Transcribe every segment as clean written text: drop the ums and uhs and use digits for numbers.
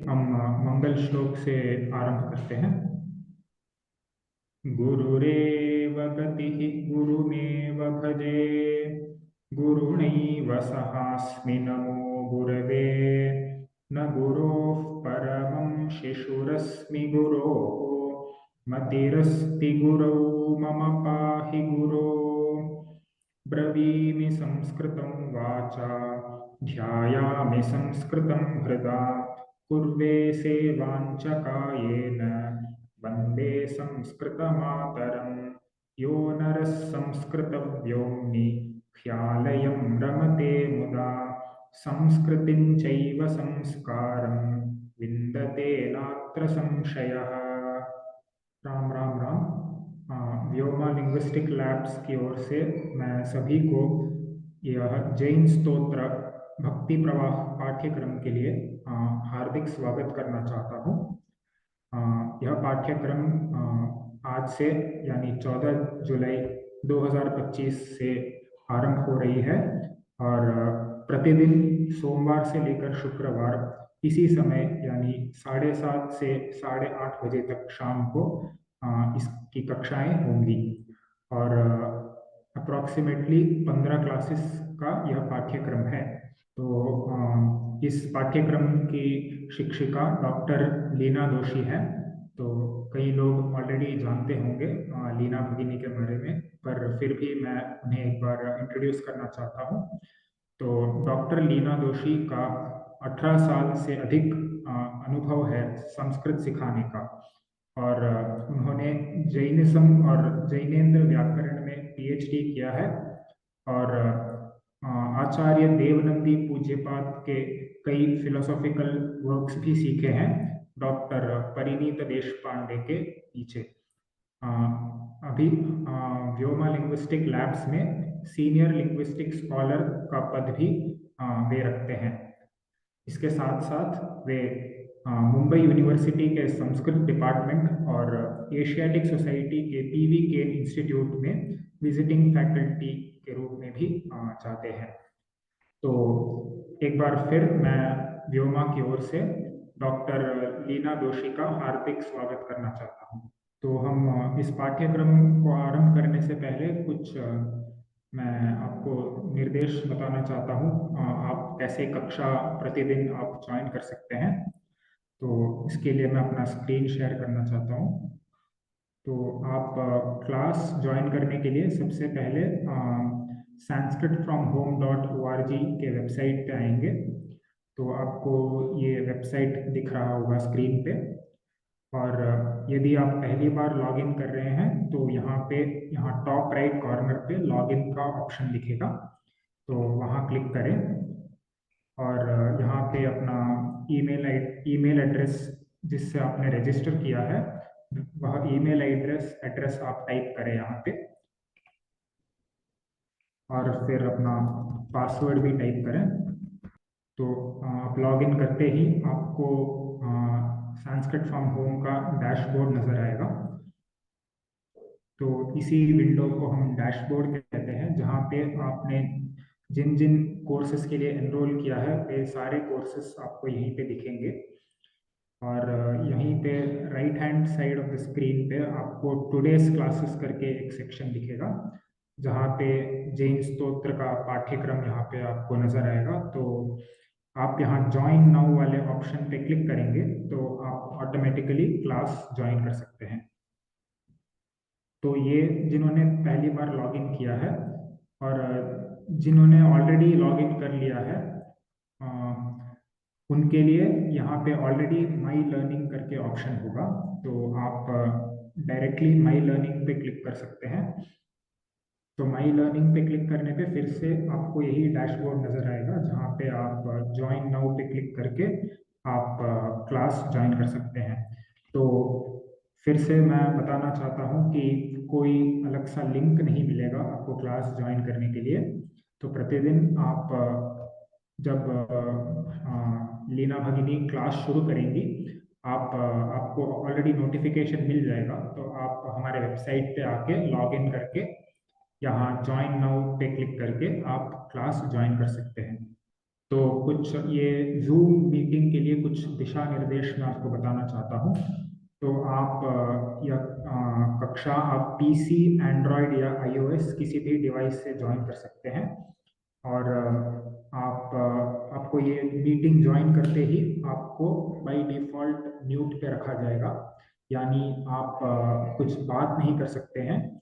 हम मंगल श्लोक से आरंभ करते हैं। गुरुरेव गतिः गुरुमेव भजे, गुरुणैव सहास्मि नमो गुरवे। न गुरोः परमं शिशुरस्मि गुरोः, मतिरस्ति गुरौ मम पाहि गुरो। ब्रवीमि संस्कृतं वाचा, ध्यायामि संस्कृतं हृदा, कुर्वे सेवाञ्च कायेन वन्दे संस्कृतमातरम्। यो नरः संस्कृतव्योम्नि ख्यालयं रमते मुदा, संस्कृतिं चैव संस्कारं विन्दते नात्र संशयः। राम राम राम। व्योमा लिंग्विस्टिक लैब्स की ओर से मैं सभी को यह जैन स्तोत्र भक्ति प्रवाह पाठ्यक्रम के लिए हार्दिक स्वागत करना चाहता हूँ। यह पाठ्यक्रम आज से यानी 14 जुलाई 2025 से आरंभ हो रही है और प्रतिदिन सोमवार से लेकर शुक्रवार इसी समय यानी 7:30 से 8:30 बजे तक शाम को इसकी कक्षाएं होंगी और अप्रॉक्सीमेटली 15 क्लासेस का यह पाठ्यक्रम है। तो इस पाठ्यक्रम की शिक्षिका डॉक्टर लीना दोषी है। तो कई लोग ऑलरेडी जानते होंगे लीना भगिनी के बारे में, पर फिर भी मैं उन्हें एक बार इंट्रोड्यूस करना चाहता हूँ। तो डॉक्टर लीना दोषी का 18 साल से अधिक अनुभव है संस्कृत सिखाने का और उन्होंने जैनिज्म और जैनेन्द्र व्याकरण में पीएचडी किया है और आचार्य देवनंदी पूज्यपाद के कई फिलोसॉफिकल वर्क्स भी सीखे हैं डॉक्टर परिणीत देशपांडे के पीछे। अभी व्योमा लिंग्विस्टिक लैब्स में सीनियर लिंग्विस्टिक स्कॉलर का पद भी वे रखते हैं। इसके साथ साथ वे मुंबई यूनिवर्सिटी के संस्कृत डिपार्टमेंट और एशियाटिक सोसाइटी के पीवी केन इंस्टीट्यूट में विजिटिंग फैकल्टी के रूप में भी जाते हैं। तो एक बार फिर मैं व्योमा की ओर से डॉक्टर लीना दोषी का हार्दिक स्वागत करना चाहता हूँ। तो हम इस पाठ्यक्रम को आरंभ करने से पहले कुछ मैं आपको निर्देश बताना चाहता हूँ। आप कैसे कक्षा प्रतिदिन आप ज्वाइन कर सकते हैं। तो इसके लिए मैं अपना स्क्रीन शेयर करना चाहता हूँ। तो आप क्लास ज्वाइन करने के लिए सबसे पहले sanskritfromhome.org के वेबसाइट पे आएंगे। तो आपको ये वेबसाइट दिख रहा होगा स्क्रीन पे और यदि आप पहली बार लॉगिन कर रहे हैं तो यहाँ टॉप राइट कॉर्नर पे लॉगिन का ऑप्शन दिखेगा, तो वहाँ क्लिक करें और यहाँ पे अपना ईमेल एड्रेस जिससे आपने रजिस्टर किया है वह ईमेल एड्रेस आप टाइप करें यहाँ पे और फिर अपना पासवर्ड भी टाइप करें। तो आप लॉगिन करते ही आपको संस्कृत फ्रॉम होम का डैशबोर्ड नजर आएगा। तो इसी विंडो को हम डैशबोर्ड कहते हैं, जहाँ पे आपने जिन जिन कोर्सेज के लिए एनरोल किया है वे सारे कोर्सेज आपको यहीं पे दिखेंगे और यहीं पे right hand side of the screen पे आपको टुडेज क्लासेस करके एक सेक्शन दिखेगा, जहाँ पे जैन स्तोत्र का पाठ्यक्रम यहाँ पे आपको नजर आएगा। तो आप यहाँ ज्वाइन नाउ वाले ऑप्शन पे क्लिक करेंगे तो आप ऑटोमेटिकली क्लास ज्वाइन कर सकते हैं। तो ये जिन्होंने पहली बार लॉगिन किया है और जिन्होंने ऑलरेडी लॉगिन कर लिया है उनके लिए यहाँ पे ऑलरेडी माई लर्निंग करके ऑप्शन होगा। तो आप डायरेक्टली माई लर्निंग पे क्लिक कर सकते हैं। तो माई लर्निंग पे क्लिक करने पे फिर से आपको यही डैशबोर्ड नजर आएगा, जहाँ पे आप ज्वाइन नाउ पे क्लिक करके आप क्लास ज्वाइन कर सकते हैं। तो फिर से मैं बताना चाहता हूँ कि कोई अलग सा लिंक नहीं मिलेगा आपको क्लास ज्वाइन करने के लिए। तो प्रतिदिन आप जब लीना भगिनी क्लास शुरू करेंगी आपको ऑलरेडी नोटिफिकेशन मिल जाएगा। तो आप हमारे वेबसाइट पे आके लॉग इन करके यहाँ ज्वाइन नाउ पे क्लिक करके आप क्लास ज्वाइन कर सकते हैं। तो कुछ ये जूम मीटिंग के लिए कुछ दिशा निर्देश मैं आपको बताना चाहता हूँ। तो आप कक्षा आप पीसी, एंड्रॉयड या आईओएस किसी भी डिवाइस से ज्वाइन कर सकते हैं। और आपको ये मीटिंग ज्वाइन करते ही आपको बाय डिफ़ॉल्ट म्यूट पे रखा जाएगा, यानी आप कुछ बात नहीं कर सकते हैं।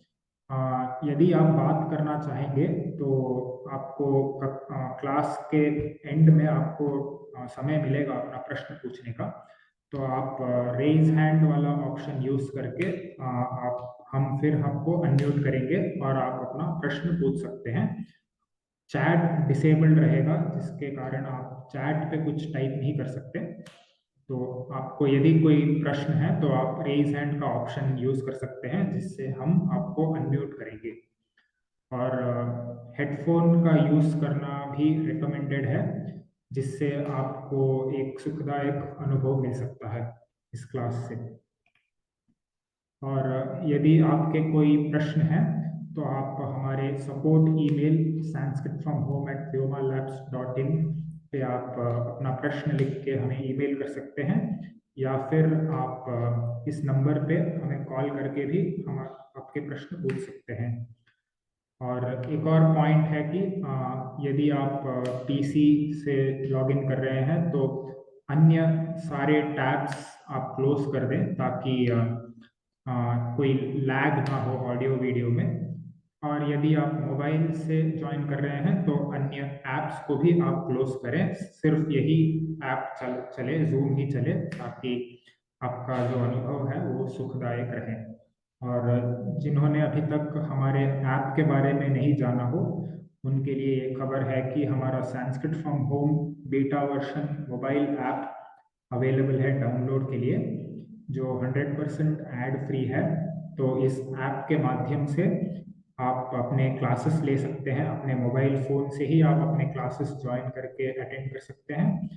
यदि आप बात करना चाहेंगे तो आपको क्लास के एंड में आपको समय मिलेगा अपना प्रश्न पूछने का। तो आप रेज़ हैंड वाला ऑप्शन यूज़ करके आप हम फिर आपको अनम्यूट करेंगे और आप अपना प्रश्न पूछ सकते हैं। चैट डिसेबल्ड रहेगा, जिसके कारण आप चैट पे कुछ टाइप नहीं कर सकते। तो आपको यदि कोई प्रश्न है तो आप रेज हैंड का ऑप्शन यूज कर सकते हैं, जिससे हम आपको अनम्यूट करेंगे। और हेडफोन का यूज करना भी रिकमेंडेड है, जिससे आपको एक सुखदायक अनुभव मिल सकता है इस क्लास से। और यदि आपके कोई प्रश्न हैं तो आप हमारे सपोर्ट ईमेल sanskritfromhome@vyomalabs.in पे आप अपना प्रश्न लिख के हमें ईमेल कर सकते हैं, या फिर आप इस नंबर पे हमें कॉल करके भी हम आपके प्रश्न पूछ सकते हैं। और एक और पॉइंट है कि यदि आप पीसी से लॉगिन कर रहे हैं तो अन्य सारे टैब्स आप क्लोज कर दें, ताकि कोई लैग ना हो ऑडियो वीडियो में। और यदि आप मोबाइल से ज्वाइन कर रहे हैं तो अन्य ऐप्स को भी आप क्लोज करें, सिर्फ यही ऐप चले, जूम ही चले, ताकि आपका जो अनुभव है वो सुखदायक रहे। और जिन्होंने अभी तक हमारे ऐप के बारे में नहीं जाना हो, उनके लिए ये खबर है कि हमारा Sanskrit from home beta version mobile app available है डाउनलोड के लिए, जो 100% एड फ्री है। तो इस ऐप के माध्यम से आप अपने क्लासेस ले सकते हैं, अपने मोबाइल फ़ोन से ही आप अपने क्लासेस ज्वाइन करके अटेंड कर सकते हैं।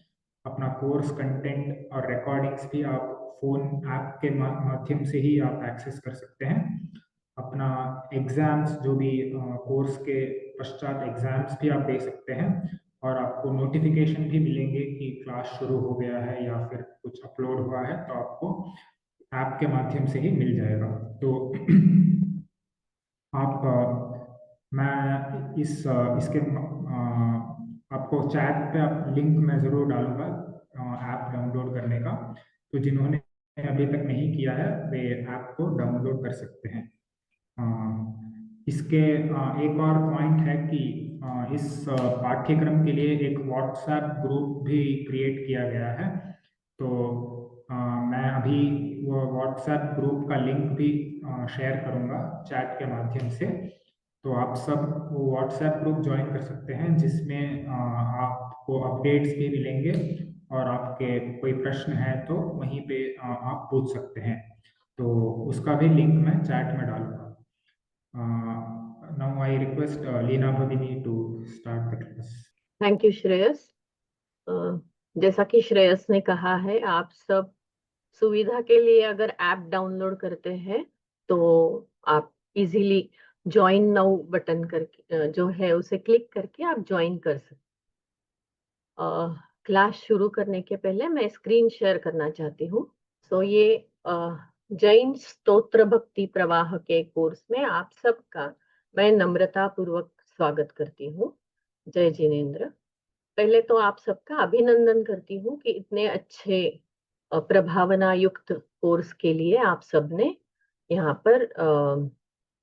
अपना कोर्स कंटेंट और रिकॉर्डिंग्स भी आप फ़ोन ऐप के माध्यम से ही आप एक्सेस कर सकते हैं। अपना एग्ज़ाम्स जो भी कोर्स के पश्चात एग्ज़ाम्स भी आप दे सकते हैं, और आपको नोटिफिकेशन भी मिलेंगे कि क्लास शुरू हो गया है या फिर कुछ अपलोड हुआ है, तो आपको ऐप के माध्यम से ही मिल जाएगा। तो आप मैं इसके आपको चैट पे आप लिंक मैं ज़रूर डालूंगा ऐप डाउनलोड करने का। तो जिन्होंने अभी तक नहीं किया है वे ऐप को डाउनलोड कर सकते हैं। इसके एक और पॉइंट है कि इस पाठ्यक्रम के लिए एक व्हाट्सएप ग्रुप भी क्रिएट किया गया है। तो मैं अभी वो व्हाट्सएप ग्रुप का लिंक भी शेयर करूंगा चैट के माध्यम से। तो आप सब वो व्हाट्सएप ग्रुप ज्वाइन कर सकते हैं, जिसमें आपको अपडेट्स भी मिलेंगे, और आपके कोई प्रश्न है तो वहीं पे आप पूछ सकते हैं। तो उसका भी लिंक मैं चैट में डालूंगा। नाउ आई रिक्वेस्ट लीना भगिनी to start the class. Thank you Shreyas. जैसा कि श्रेयस ने कहा है, आप सब सुविधा के लिए अगर ऐप डाउनलोड करते हैं तो आप इजीली ज्वाइन नाउ बटन करके जो है उसे क्लिक करके आप ज्वाइन कर सकते। क्लास शुरू करने के पहले मैं स्क्रीन शेयर करना चाहती हूँ। सो ये जैन स्तोत्र भक्ति प्रवाह के कोर्स में आप सबका मैं नम्रता पूर्वक स्वागत करती हूँ। जय जिनेन्द्र। पहले तो आप सबका अभिनंदन करती हूँ कि इतने अच्छे प्रभावना युक्त कोर्स के लिए आप सबने यहाँ पर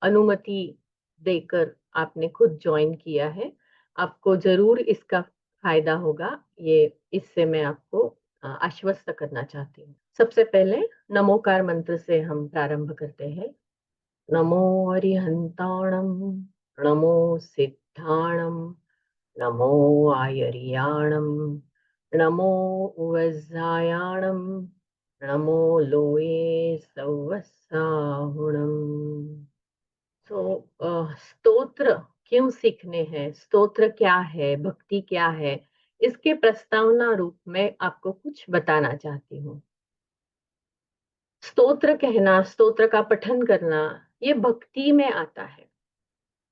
अनुमति देकर आपने खुद ज्वाइन किया है। आपको जरूर इसका फायदा होगा, ये इससे मैं आपको आश्वस्त करना चाहती हूँ। सबसे पहले नमोकार मंत्र से हम प्रारंभ करते हैं। नमो अरिहंताणम, नमो सिद्धाणम, नमो आयर्याणम, नमो उवज्जायाणम, नमो लोये सवसाहुणम। स्तोत्र क्यों सीखने हैं, स्तोत्र क्या है, भक्ति क्या है, इसके प्रस्तावना रूप में आपको कुछ बताना चाहती हूँ। स्तोत्र कहना, स्तोत्र का पठन करना, ये भक्ति में आता है।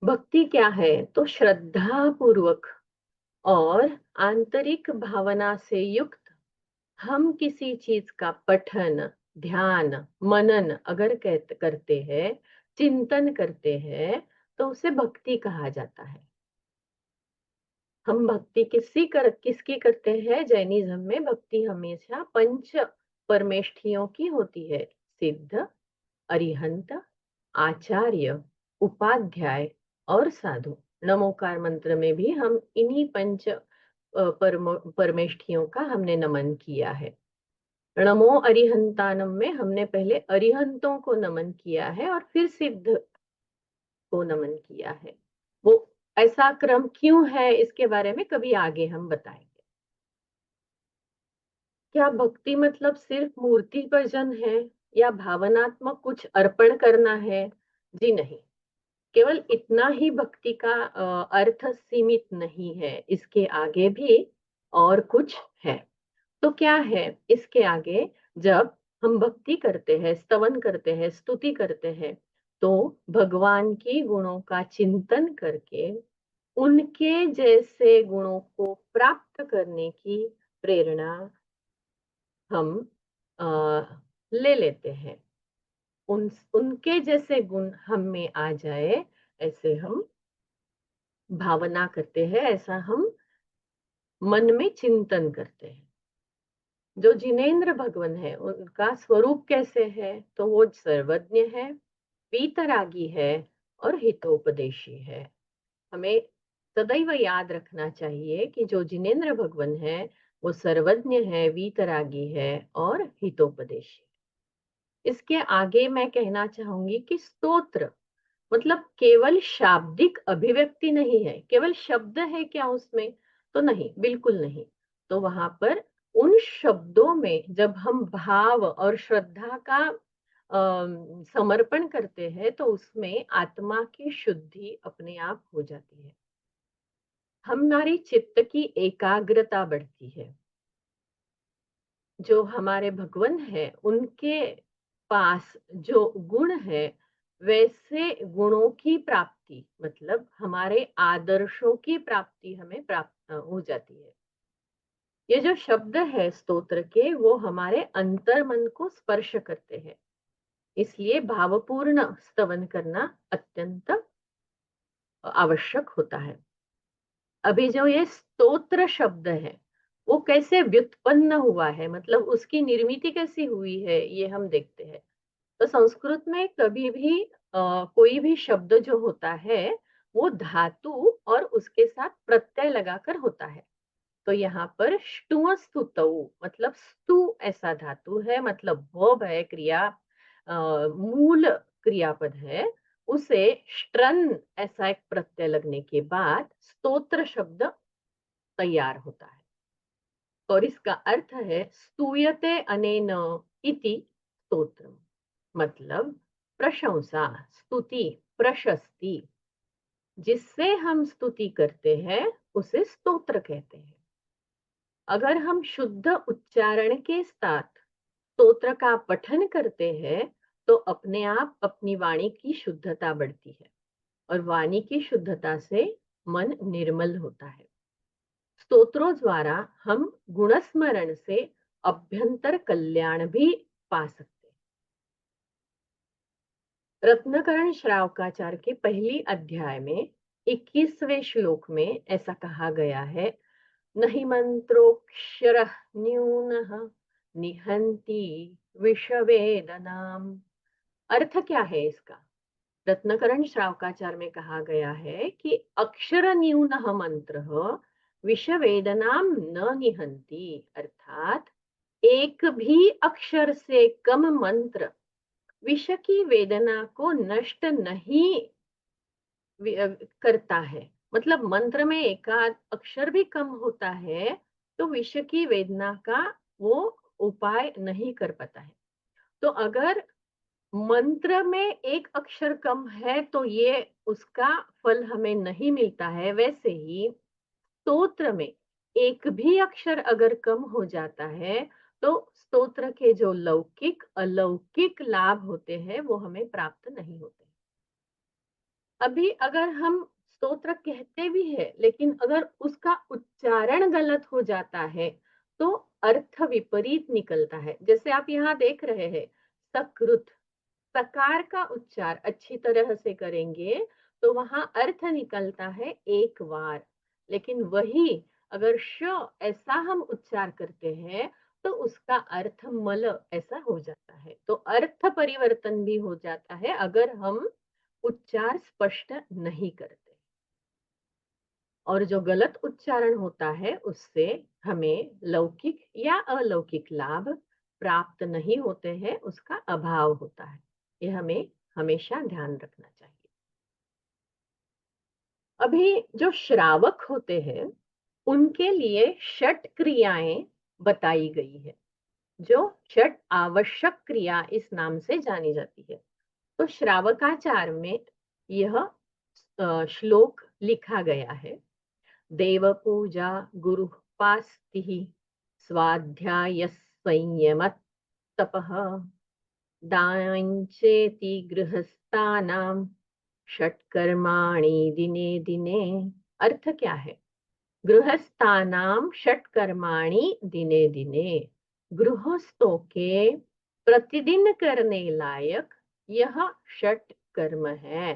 भक्ति क्या है? तो श्रद्धा पूर्वक और आंतरिक भावना से युक्त हम किसी चीज का पठन, ध्यान, मनन अगर करते हैं, चिंतन करते हैं, तो उसे भक्ति कहा जाता है। हम भक्ति किसकी करते हैं? जैनिज्म में भक्ति हमेशा पंच परमेष्ठियों की होती है। सिद्ध, अरिहंत, आचार्य, उपाध्याय और साधु। नमोकार मंत्र में भी हम इन्हीं पंच परमेष्ठियों का हमने नमन किया है। नमो अरिहंतानम में हमने पहले अरिहंतों को नमन किया है और फिर सिद्ध को नमन किया है। वो ऐसा क्रम क्यों है, इसके बारे में कभी आगे हम बताएंगे। क्या भक्ति मतलब सिर्फ मूर्ति पूजन है या भावनात्मक कुछ अर्पण करना है? जी नहीं, केवल इतना ही भक्ति का अर्थ सीमित नहीं है, इसके आगे भी और कुछ है। तो क्या है इसके आगे? जब हम भक्ति करते हैं, स्तवन करते हैं, स्तुति करते हैं, तो भगवान की गुणों का चिंतन करके उनके जैसे गुणों को प्राप्त करने की प्रेरणा हम अ, ले लेते हैं। उनके जैसे गुण हम में आ जाए, ऐसे हम भावना करते हैं, ऐसा हम मन में चिंतन करते हैं। जो जिनेंद्र भगवान है, उनका स्वरूप कैसे है? तो वो सर्वज्ञ है, वीतरागी है और हितोपदेशी है। हमें सदैव याद रखना चाहिए कि जो जिनेंद्र भगवान है, वो सर्वज्ञ है, वीतरागी है और हितोपदेशी। इसके आगे मैं कहना चाहूंगी कि स्तोत्र मतलब केवल शाब्दिक अभिव्यक्ति नहीं है। केवल शब्द है क्या उसमें? तो नहीं, बिल्कुल नहीं। तो वहां पर उन शब्दों में जब हम भाव और श्रद्धा का समर्पण करते हैं, तो उसमें आत्मा की शुद्धि अपने आप हो जाती है। हमारी चित्त की एकाग्रता बढ़ती है। जो हमारे भगवान है, उनके पास जो गुण है, वैसे गुणों की प्राप्ति मतलब हमारे आदर्शों की प्राप्ति हमें प्राप्त हो जाती है। ये जो शब्द है स्तोत्र के, वो हमारे अंतर मन को स्पर्श करते हैं। इसलिए भावपूर्ण स्तवन करना अत्यंत आवश्यक होता है। अभी जो ये स्तोत्र शब्द है, वो कैसे व्युत्पन्न हुआ है, मतलब उसकी निर्मिति कैसी हुई है, ये हम देखते हैं। तो संस्कृत में कभी भी कोई भी शब्द जो होता है, वो धातु और उसके साथ प्रत्यय लगाकर होता है। तो यहाँ पर ष्टुअ स्तुतौ मतलब स्तु ऐसा धातु है, मतलब वर्ब है, क्रिया मूल क्रियापद है। उसे स्ट्रन ऐसा एक प्रत्यय लगने के बाद स्तोत्र शब्द तैयार होता है। और इसका अर्थ है स्तूयते अनेन इति स्तोत्रम, मतलब प्रशंसा, स्तुति, प्रशस्ति। जिससे हम स्तुति करते हैं उसे स्तोत्र कहते हैं। अगर हम शुद्ध उच्चारण के साथ स्तोत्र का पठन करते हैं, तो अपने आप अपनी वाणी की शुद्धता बढ़ती है और वाणी की शुद्धता से मन निर्मल होता है। स्तोत्रों द्वारा हम गुणस्मरण से अभ्यंतर कल्याण भी पा सकते हैं। रत्नकरण श्रावकाचार के पहली अध्याय में 21वें श्लोक में ऐसा कहा गया है, नहि मंत्रोक्षर न्यूनः निहंति विषवेदनाम। अर्थ क्या है इसका? रत्नकरण श्रावकाचार में कहा गया है कि अक्षर न्यूनः मंत्रः विषवेदनाम न निहंति, अर्थात एक भी अक्षर से कम मंत्र विष की वेदना को नष्ट नहीं करता है। मतलब मंत्र में एकाध अक्षर भी कम होता है, तो विष की वेदना का वो उपाय नहीं कर पाता है। तो अगर मंत्र में एक अक्षर कम है, तो ये उसका फल हमें नहीं मिलता है। वैसे ही स्तोत्र में एक भी अक्षर अगर कम हो जाता है, तो स्तोत्र के जो लौकिक अलौकिक लाभ होते हैं, वो हमें प्राप्त नहीं होते। अभी अगर हम स्तोत्र कहते भी है, लेकिन अगर उसका उच्चारण गलत हो जाता है तो अर्थ विपरीत निकलता है। जैसे आप यहाँ देख रहे हैं, सकृत, सकार का उच्चार अच्छी तरह से करेंगे तो वहां अर्थ निकलता है एक बार, लेकिन वही अगर श ऐसा हम उच्चार करते हैं तो उसका अर्थ मल ऐसा हो जाता है। तो अर्थ परिवर्तन भी हो जाता है अगर हम उच्चार स्पष्ट नहीं करते, और जो गलत उच्चारण होता है उससे हमें लौकिक या अलौकिक लाभ प्राप्त नहीं होते हैं, उसका अभाव होता है। ये हमें हमेशा ध्यान रखना चाहिए। अभी जो श्रावक होते हैं उनके लिए षट क्रियाएं बताई गई है, जो षट आवश्यक क्रिया इस नाम से जानी जाती है। तो श्रावकाचार में यह श्लोक लिखा गया है। देव पूजा गुरु पास्ति स्वाध्याय संयम तपः दाञ्चेति गृहस्थानां षट्कर्माणि दिने दिने। अर्थ क्या है? गृहस्थानां षट्कर्माणि दिने दिने, गृहस्थों के प्रतिदिन करने लायक यह षट कर्म है।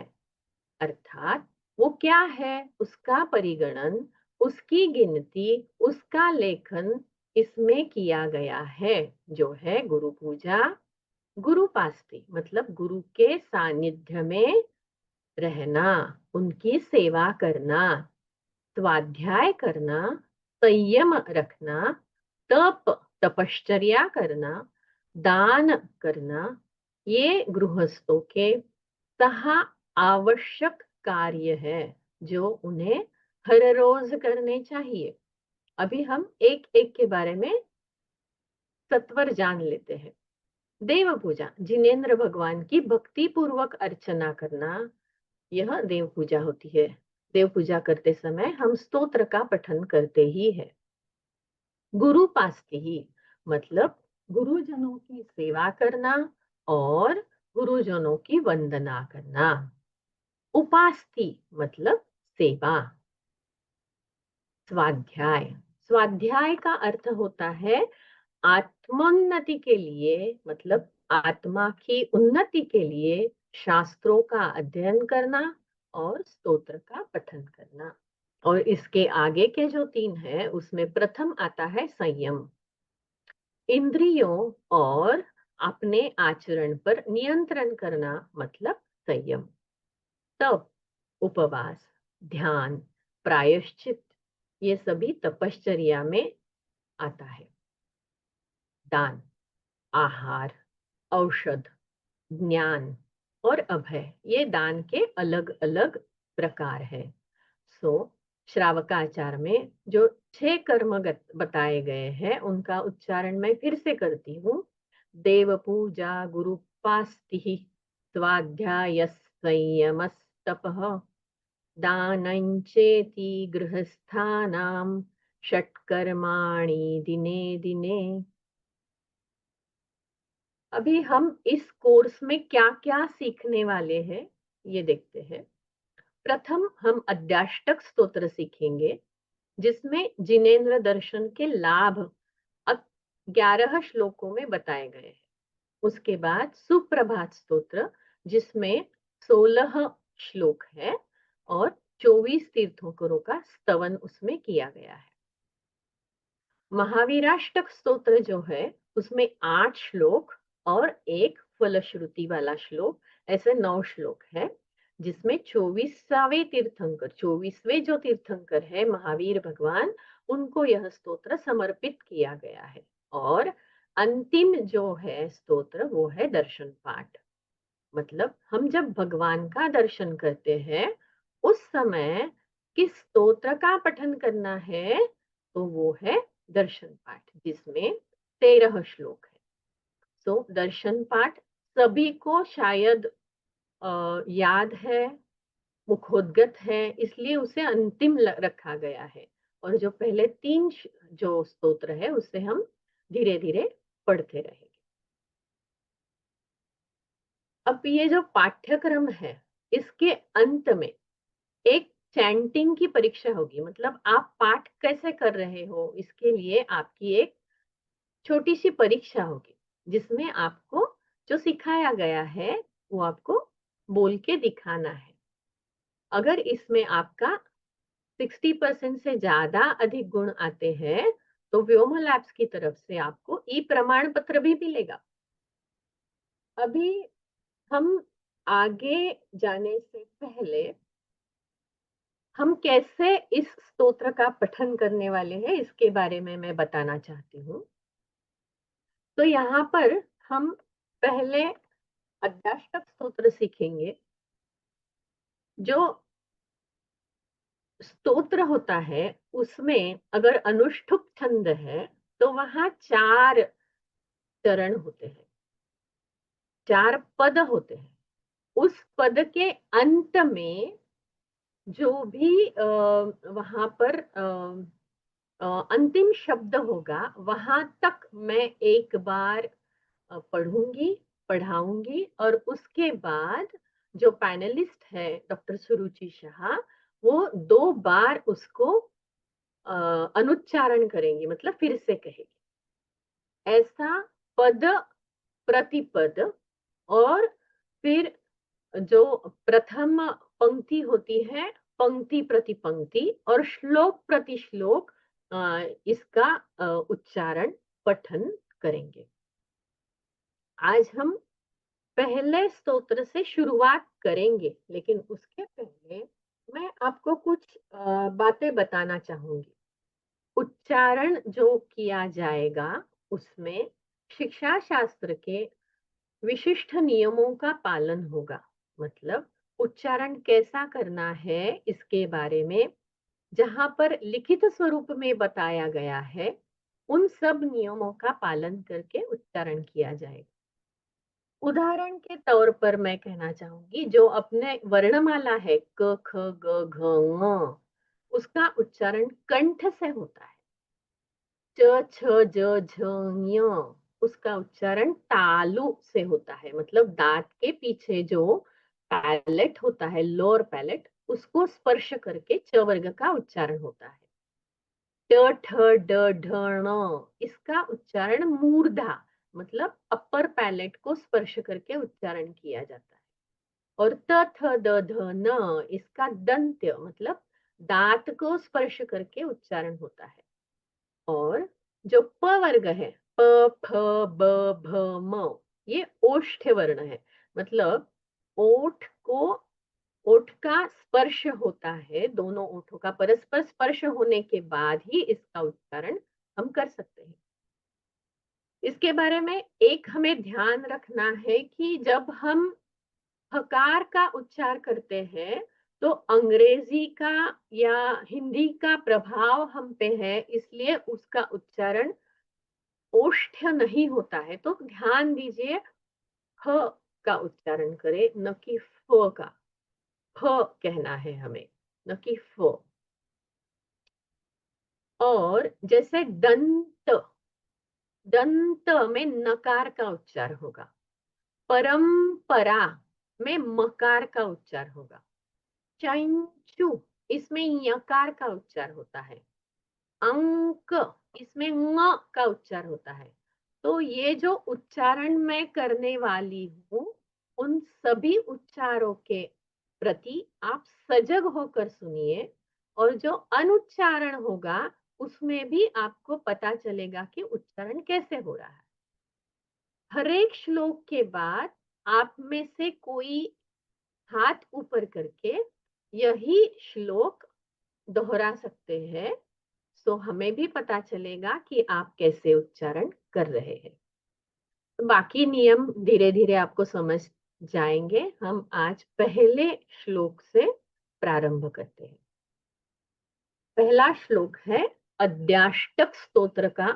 अर्थात वो क्या है, उसका परिगणन, उसकी गिनती, उसका लेखन इसमें किया गया है, जो है गुरु पूजा, गुरु पास्ति मतलब गुरु के सानिध्य में रहना, उनकी सेवा करना, स्वाध्याय करना, संयम रखना, तपश्चर्या करना, दान करना, ये गृहस्थों के 6 आवश्यक कार्य है जो उन्हें हर रोज करने चाहिए। अभी हम एक एक के बारे में सत्वर जान लेते हैं। देव पूजा, जिनेंद्र भगवान की भक्ति पूर्वक अर्चना करना, यह देव पूजा होती है। देव पूजा करते समय हम स्तोत्र का पठन करते ही है। गुरु पास्ति ही मतलब गुरुजनों की सेवा करना और गुरुजनों की वंदना करना। उपास्ति मतलब सेवा। स्वाध्याय, स्वाध्याय का अर्थ होता है आत्मोन्नति के लिए, मतलब आत्मा की उन्नति के लिए शास्त्रों का अध्ययन करना और स्तोत्र का पठन करना। और इसके आगे के जो 3 है उसमें प्रथम आता है संयम। इंद्रियों और अपने आचरण पर नियंत्रण करना मतलब संयम। तब उपवास, ध्यान, प्रायश्चित, ये सभी तपश्चर्या में आता है। दान, आहार, औषध, ज्ञान और अभय, ये दान के अलग अलग प्रकार है। सो श्रावकाचार में जो 6 कर्म बताए गए हैं उनका उच्चारण मैं फिर से करती हूँ। देव पूजा गुरु पास्ति स्वाध्याय संयम तपः दानञ्चेति गृहस्थानां षट्कर्माणि दिने दिने। अभी हम इस कोर्स में क्या क्या सीखने वाले हैं ये देखते हैं। प्रथम हम अध्याष्टक स्तोत्र सीखेंगे जिसमें जिनेंद्र दर्शन के लाभ 11 श्लोकों में बताए गए हैं। उसके बाद सुप्रभात स्तोत्र जिसमें 16 श्लोक है और 24 तीर्थंकरों का स्तवन उसमें किया गया है। महावीराष्टक स्तोत्र जो है उसमें 8 श्लोक और एक फलश्रुति वाला श्लोक, ऐसे 9 श्लोक है जिसमें 24वें तीर्थंकर, 24वें जो तीर्थंकर है महावीर भगवान, उनको यह स्तोत्र समर्पित किया गया है। और अंतिम जो है स्तोत्र वो है दर्शन पाठ, मतलब हम जब भगवान का दर्शन करते हैं उस समय किस स्तोत्र का पठन करना है, तो वो है दर्शन पाठ जिसमें 13 श्लोक है। सो दर्शन पाठ सभी को शायद याद है, मुखोद्गत है, इसलिए उसे अंतिम रखा गया है। और जो पहले 3 जो स्तोत्र है उससे हम धीरे धीरे पढ़ते रहेंगे। अब ये जो पाठ्यक्रम है इसके अंत में एक चैंटिंग की परीक्षा होगी, मतलब आप पाठ कैसे कर रहे हो इसके लिए आपकी एक छोटी सी परीक्षा होगी, जिसमें आपको जो सिखाया गया है वो आपको बोल के दिखाना है। अगर इसमें आपका 60% से ज्यादा अधिक गुण आते हैं तो व्योम लैब्स की तरफ से आपको ई प्रमाण पत्र भी मिलेगा। अभी हम आगे जाने से पहले हम कैसे इस स्तोत्र का पठन करने वाले हैं इसके बारे में मैं बताना चाहती हूँ। तो यहाँ पर हम पहले अष्टाक्षर स्तोत्र सीखेंगे। जो स्तोत्र होता है उसमें अगर अनुष्ठुप छंद है तो वहां 4 चरण होते हैं, 4 पद होते हैं। उस पद के अंत में जो भी वहां पर अंतिम शब्द होगा वहां तक मैं एक बार पढ़ूंगी, पढ़ाऊंगी, और उसके बाद जो पैनलिस्ट है डॉक्टर सुरुचि शाह वो 2 बार उसको अनुच्चारण करेंगी, मतलब फिर से कहेगी। ऐसा पद प्रतिपद, और फिर जो प्रथम पंक्ति होती है पंक्ति प्रति पंक्ति और श्लोक प्रति श्लोक इसका उच्चारण पठन करेंगे। आज हम पहले स्तोत्र से शुरुआत करेंगे, लेकिन उसके पहले मैं आपको कुछ बातें बताना चाहूंगी। उच्चारण जो किया जाएगा उसमें शिक्षा शास्त्र के विशिष्ट नियमों का पालन होगा। मतलब उच्चारण कैसा करना है इसके बारे में जहां पर लिखित स्वरूप में बताया गया है उन सब नियमों का पालन करके उच्चारण किया जाएगा। उदाहरण के तौर पर मैं कहना चाहूंगी, जो अपने वर्णमाला है क ख ग घ ङ, उसका उच्चारण कंठ से होता है। च छ ज झ ञ, उसका उच्चारण तालु से होता है, मतलब दांत के पीछे जो पैलेट होता है, लोअर पैलेट, उसको स्पर्श करके च वर्ग का उच्चारण होता है। ट ठ ड ढ ण, इसका उच्चारण मूर्धा, मतलब अपर पैलेट को स्पर्श करके उच्चारण किया जाता है। और त थ द ध न, इसका दंत्य, मतलब दांत को स्पर्श करके उच्चारण होता है। और जो प वर्ग है प फ ब भ म, ये ओष्ठ वर्ण है, मतलब ओठ को ओठ का स्पर्श होता है, दोनों ओठों का परस्पर स्पर्श होने के बाद ही इसका उच्चारण हम कर सकते हैं। इसके बारे में एक हमें ध्यान रखना है कि जब हम हकार का उच्चार करते हैं तो अंग्रेजी का या हिंदी का प्रभाव हम पे है, इसलिए उसका उच्चारण ओष्ठ नहीं होता है। तो ध्यान दीजिए, फ का उच्चारण करें, न कि फ का। फ कहना है हमें, न कि फ। और जैसे दंत, दंत में नकार का उच्चार होगा। परंपरा में मकार का उच्चार होगा। चंचु, इसमें यकार का उच्चार होता है। अंक, इसमें ङ का उच्चार होता है। तो ये जो उच्चारण मैं करने वाली हूँ उन सभी उच्चारों के प्रति आप सजग होकर सुनिए, और जो अनुच्चारण होगा उसमें भी आपको पता चलेगा कि उच्चारण कैसे हो रहा है। हर एक श्लोक के बाद आप में से कोई हाथ ऊपर करके यही श्लोक दोहरा सकते हैं, सो हमें भी पता चलेगा कि आप कैसे उच्चारण कर रहे हैं। तो बाकी नियम धीरे धीरे आपको समझ जाएंगे। हम आज पहले श्लोक से प्रारंभ करते हैं। पहला श्लोक है अद्याष्टक स्तोत्र का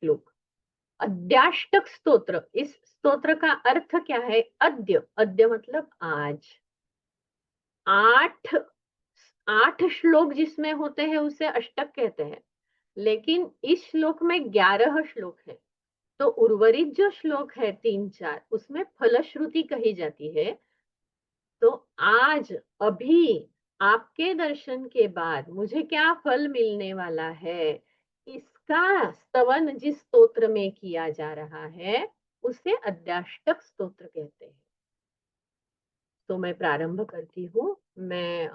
श्लोक। अद्याष्टक स्तोत्र, इस स्तोत्र का अर्थ क्या है? अद्य, अद्य मतलब आज। 8 श्लोक जिसमें होते हैं उसे अष्टक कहते हैं, लेकिन इस श्लोक में 11 श्लोक है। तो उर्वरित जो श्लोक है 3-4, उसमें फलश्रुति कही जाती है। तो आज, अभी आपके दर्शन के बाद मुझे क्या फल मिलने वाला है, इसका स्तवन जिस स्तोत्र में किया जा रहा है उसे अध्याष्टक स्तोत्र कहते हैं। तो मैं प्रारंभ करती हूँ। मैं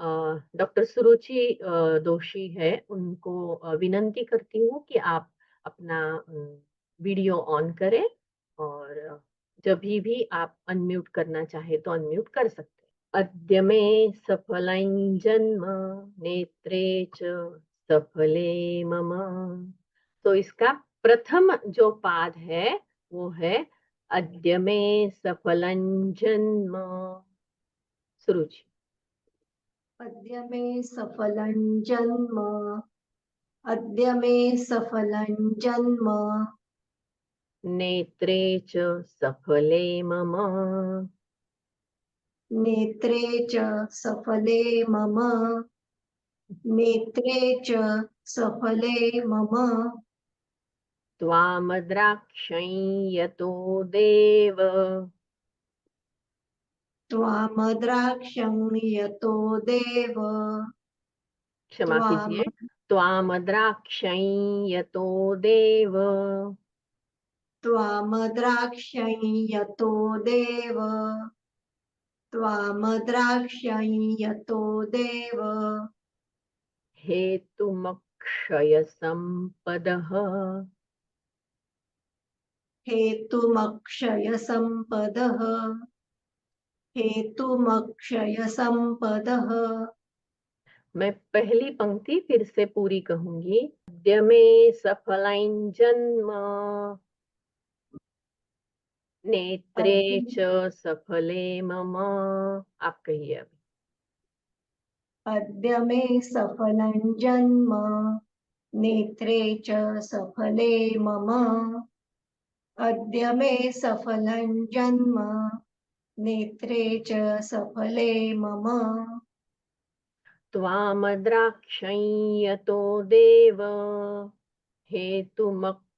डॉक्टर सुरुचि दोषी है, उनको विनंती करती हूँ कि आप अपना वीडियो ऑन करें और जब भी आप अनम्यूट करना चाहे तो अनम्यूट कर सकते हैं। अद्य मे सफलं जन्म नेत्रे च सफले मम। तो इसका प्रथम जो पाद है वो है अद्य मे सफलं जन्म। सुरुचि। अद्य मे सफलं जन्म। अद्य मे सफलं जन्म। नेत्रे च सफले मम। नेत्रे च सफले मम। नेत्रे च सफले मम। त्वामद्राक्षं यतो देव। त्वामद्राक्षं यतो देव। क्षमा त्वाम कीजिए। त्वामद्राक्षं यतो देव। त्वामद्राक्षं यतो देव। त्वामद्राक्षं यतो देव। हेतुमक्षयसम्पदः। हेतुमक्षयसम्पदः। हेतुमक्षयसम्पदः। मैं पहली पंक्ति फिर से पूरी कहूंगी। अद्य मे सफलं जन्म नेत्रे अद्य च सफले मम। आप कहिए अब। अद्य मे सफलं जन्म। नेत्रे च सफले मम। अद्य मे सफलं जन्म। नेत्रे च सफले मम। त्वामद्राक्षं यतो देव हेतुमक्षयसम्पदः।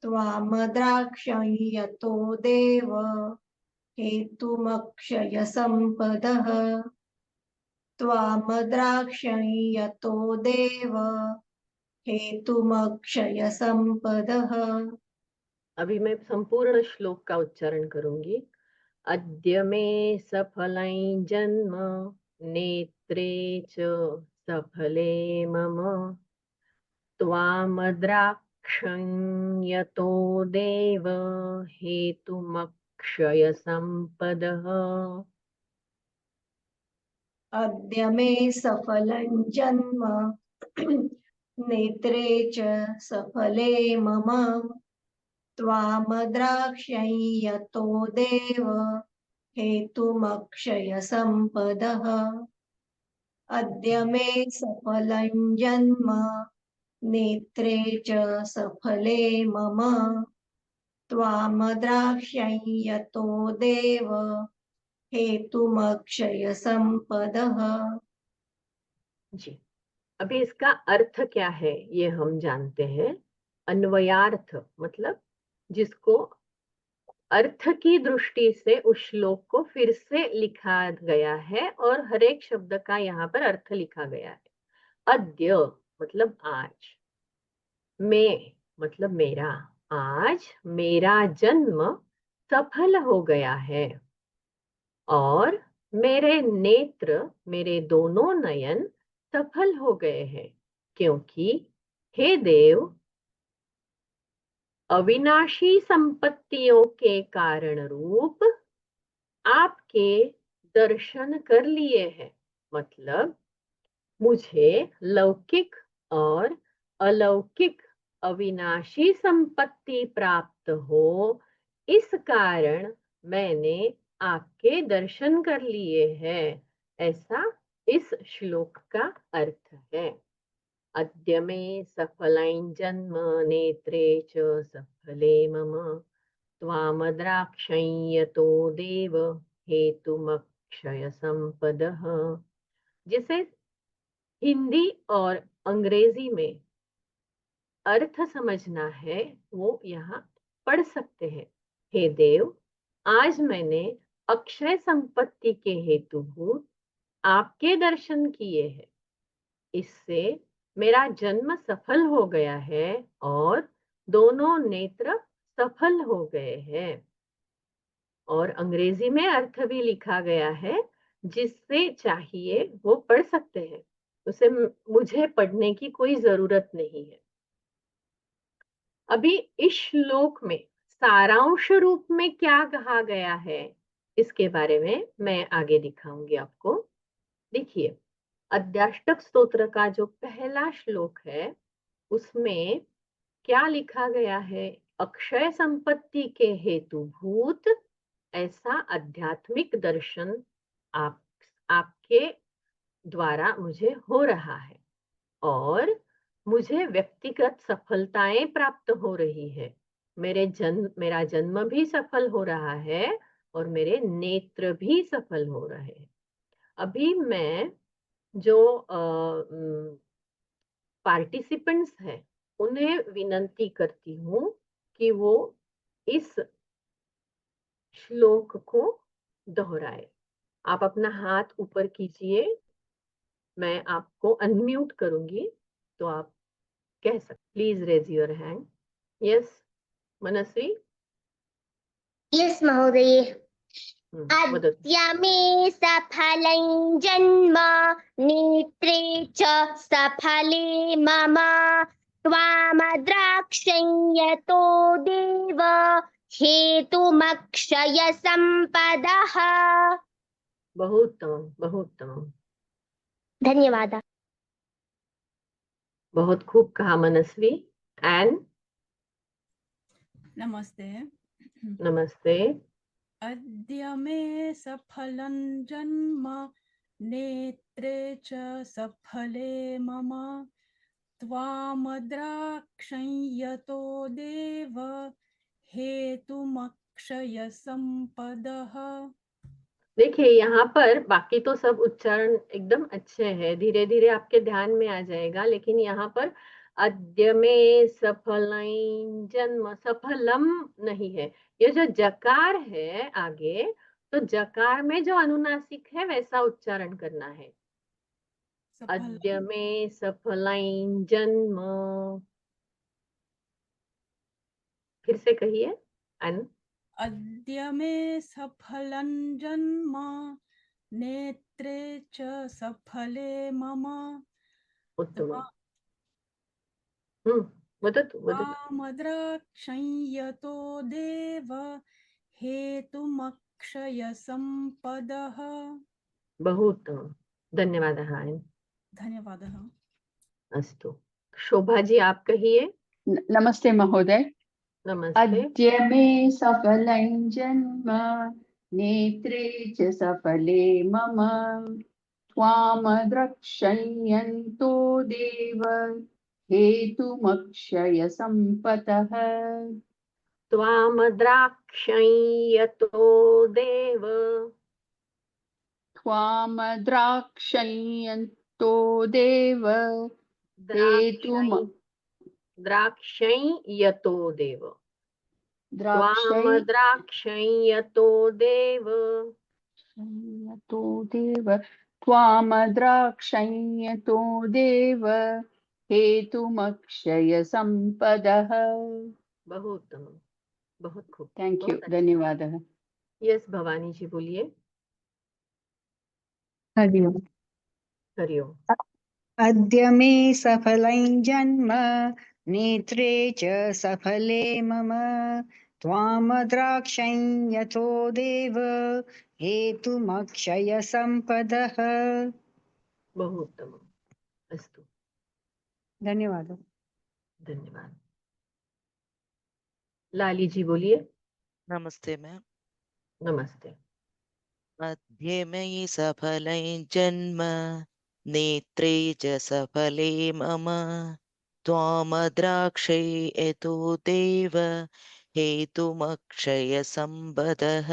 त्वामद्राक्षं यतो देव। हेतुमक्षयसम्पदः। त्वामद्राक्षं यतो देव। हेतुमक्षयसम्पदः। अभी मैं संपूर्ण श्लोक का उच्चारण करूंगी। अद्य मे सफलं जन्म नेत्रे च सफले मम। त्वामद्राक्षं यतो देव हेतुमक्षयसम्पदः। अद्य मे सफलं जन्म। नेत्रे च सफले मम। त्वामद्राक्षं यतो देव। हेतुमक्षयसम्पदः। अद्य मे सफलं जन्म। नेत्रे च सफले मम। त्वामद्राक्षं यतो देव। हेतुमक्षयसम्पदः। जी, अभी इसका अर्थ क्या है ये हम जानते हैं। अन्वयार्थ मतलब जिसको अर्थ की दृष्टि से उस श्लोक को फिर से लिखा गया है और हर एक शब्द का यहाँ पर अर्थ लिखा गया है। अद्य मतलब आज, मैं मतलब मेरा, आज मेरा जन्म सफल हो गया है और मेरे नेत्र, मेरे दोनों नयन सफल हो गए हैं, क्योंकि हे देव अविनाशी संपत्तियों के कारण रूप आपके दर्शन कर लिए हैं। मतलब मुझे लौकिक और अलौकिक अविनाशी संपत्ति प्राप्त हो, इस कारण मैंने आपके दर्शन कर लिए हैं। ऐसा इस श्लोक का अर्थ है। अद्य मे सफलं जन्म नेत्रे च सफले मम। त्वामद्राक्षं यतो देव हेतुमक्षयसम्पदः। जिसे हिंदी और अंग्रेजी में अर्थ समझना है वो यहाँ पढ़ सकते हैं। हे देव, आज मैंने अक्षय संपत्ति के हेतुभूत आपके दर्शन किए हैं। इससे मेरा जन्म सफल हो गया है और दोनों नेत्र सफल हो गए हैं। और अंग्रेजी में अर्थ भी लिखा गया है, जिससे चाहिए वो पढ़ सकते हैं, उसे मुझे पढ़ने की कोई जरूरत नहीं है। अभी इस श्लोक में सारांश रूप में क्या कहा गया है, इसके बारे में मैं आगे दिखाऊंगी आपको। देखिए, अध्याष्टक स्तोत्र का जो पहला श्लोक है, उसमें क्या लिखा गया है? अक्षय संपत्ति के हेतुभूत ऐसा आध्यात्मिक दर्शन आपके द्वारा मुझे हो रहा है और मुझे व्यक्तिगत सफलताएं प्राप्त हो रही है। मेरा जन्म भी सफल हो रहा है और मेरे नेत्र भी सफल हो रहे हैं। अभी मैं जो पार्टिसिपेंट्स हैं, उन्हें विनंती करती हूँ कि वो इस श्लोक को दोहराए। आप अपना हाथ ऊपर कीजिए, मैं आपको अनम्यूट करूंगी तो आप कह सकते। Please raise your hand. Yes Manasvi. Yes महोदये। वदतु। अद्य मे सफलं जन्म नेत्रे च सफले मम त्वामद्राक्षं यतो देव हेतुमक्षय संपदः। बहुत उत्तम, बहुत उत्तम, धन्यवाद। बहुत खूब कहा मनस्वी। एन नमस्ते। नमस्ते। अद्य मे सफलं जन्म नेत्रे च सफले मम त्वामद्राक्षं यतो देव हेतुमक्षय संपदः। देखिए, यहाँ पर बाकी तो सब उच्चारण एकदम अच्छे हैं, धीरे धीरे आपके ध्यान में आ जाएगा, लेकिन यहाँ पर अद्य में सफलं जन्म, सफलम नहीं है। ये जो जकार है आगे, तो जकार में जो अनुनासिक है वैसा उच्चारण करना है। अद्य में सफलं जन्म, फिर से कहिए। अन अद्य मे सफलं जन्म नेत्रे च सफले मम उत्तम। वदतु वदतु। त्वामद्राक्षं यतो देव हेतुमक्षय संपदः। बहु उत्तम, धन्यवादः। धन्यवादः। अस्तु, शोभा जी आप कहिए। नमस्ते महोदय। नमस्ते। अद्य मे सफलं जन्म नेत्रे च सफले मम त्वामद्रक्ष्यं यन्तो देव हेतुमक्षय संपतः। त्वामद्राक्षं यतो देव, त्वामद्राक्षं यन्तो देव द्राक्षं यतो देव, द्राक्षै त्वामद्राक्षं यतो देव, यतो देव त्वामद्राक्षं यतो देव हेतुमक्षय संपदः। बहुत उत्तम, बहुत खूब, थैंक यू, बहुत अच्छा। धन्यवादः। यस भवानी जी बोलिए। हरिओम। हरिओम। अद्य मे सफलं जन्म नेत्रे च सफले मम त्वामद्राक्षं यतो देव हेतुमक्षय संपदः। बहु उत्तम। अस्तु, धन्यवाद। धन्यवाद। लाली जी बोलिए। नमस्ते मैम। नमस्ते। अद्य मयि सफलं जन्म नेत्रे च सफले मम त्वामद्राक्षै यतो देव हेतुमक्षय संपदः।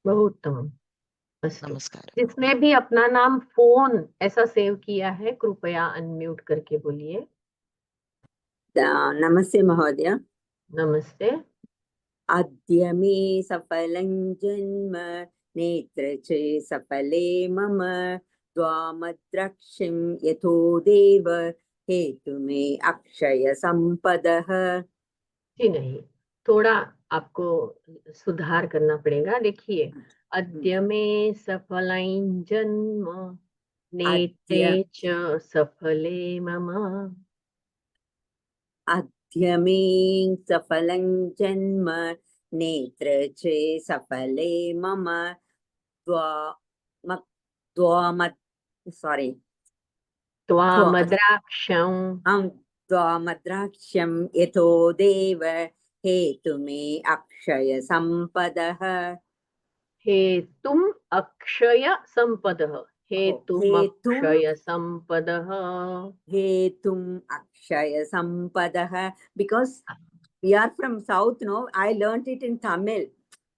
बहु उत्तम। अस्तु, नमस्कार। जिसने भी अपना नाम फोन ऐसा सेव किया है, कृपया अनम्यूट करके बोलिए। नमस्ते महोदय। नमस्ते। अद्य मे सफलं जन्म नेत्र च सफले मम त्वामद्रक्ष्यं यतो देव हेतु मे अक्षय संपदः। जी नहीं, थोड़ा आपको सुधार करना पड़ेगा। देखिए, अद्य मे सफलं जन्म नेत्रे अद्य च सफले मम। अद्य मे सफलं जन्म नेत्र च सफले मम सॉरी त्वामद्राक्षं त्वामद्राक्ष्यं यतो देव हेतु मे Akshay संपदः। हेतुम Akshay संपदः। हेतुम हेतुम Akshay संपदः। हेतुम Akshay संपदः, because we are from south, no, I learnt it in Tamil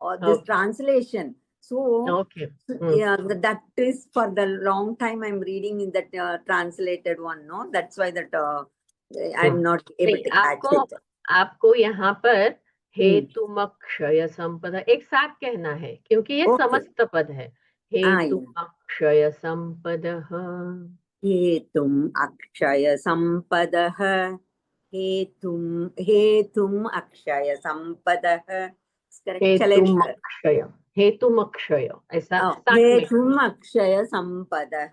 or this Okay. translation. So Okay. yeah, that is for the long time I'm reading in that translated one, no, that's why that I'm not able नहीं, to catch it. आपको यहाँ पर हेतुम अक्षय संपदा एक साथ कहना है, क्योंकि ये Okay. समस्त पद है। हेतुम अक्षय संपदः। हेतुम अक्षय संपदः। हेतुम अक्षय संपदः। हेतुम अक्षय, हेतुम अक्षय, ऐसा साथ में। हेतुम Akshay संपदः।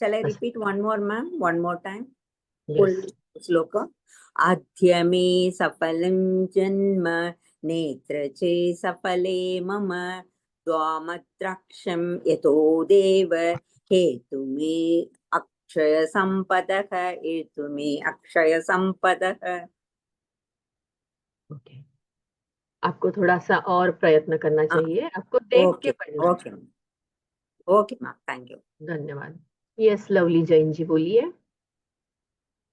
Shall I repeat one more, ma'am? One more time. Full sloka. अद्य मे सफलं जन्म नेत्र चे सफले मम त्वामद्रक्ष्यं यतो देव हेतु मे अक्षय संपदः। हेतु मे अक्षय संपदः। ओके, आपको थोड़ा सा और प्रयत्न करना चाहिए, आपको देख के पढ़ना। Okay okay ma'am, thank you. धन्यवाद। यस, लवली जैन जी बोलिए,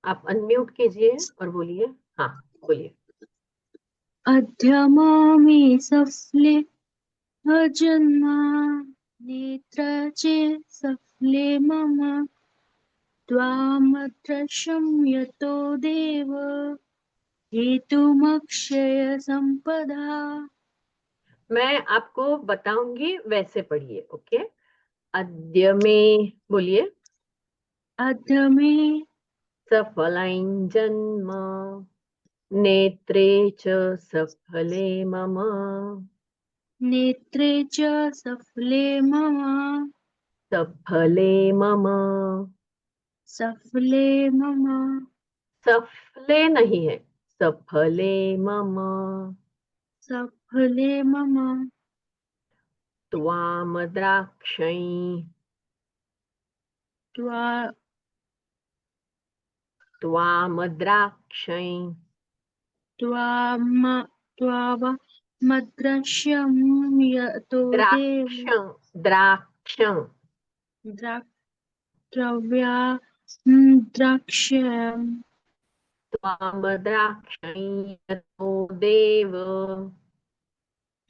आप अनम्यूट कीजिए और बोलिए। हाँ, बोलिए। अद्य मे सफले जन्म नेत्र चे सफले मम त्वामद्रक्ष्यं यतो देव हेतुमक्षय संपदा। मैं आपको बताऊंगी, वैसे पढ़िए। ओके, अद्य में बोलिए। अद्य मे सफलं जन्म नेत्रे च सफले मम। नेत्रे च सफले मम सफले मम। सफले मम सफले नहीं है, सफले मम। सफले मम त्वामद्राक्षै त्वामद्राक्षै त्वामद्रक्ष्यं यतो देव द्राक्षं द्राक्ष्यं त्वामद्राक्षै यतो देव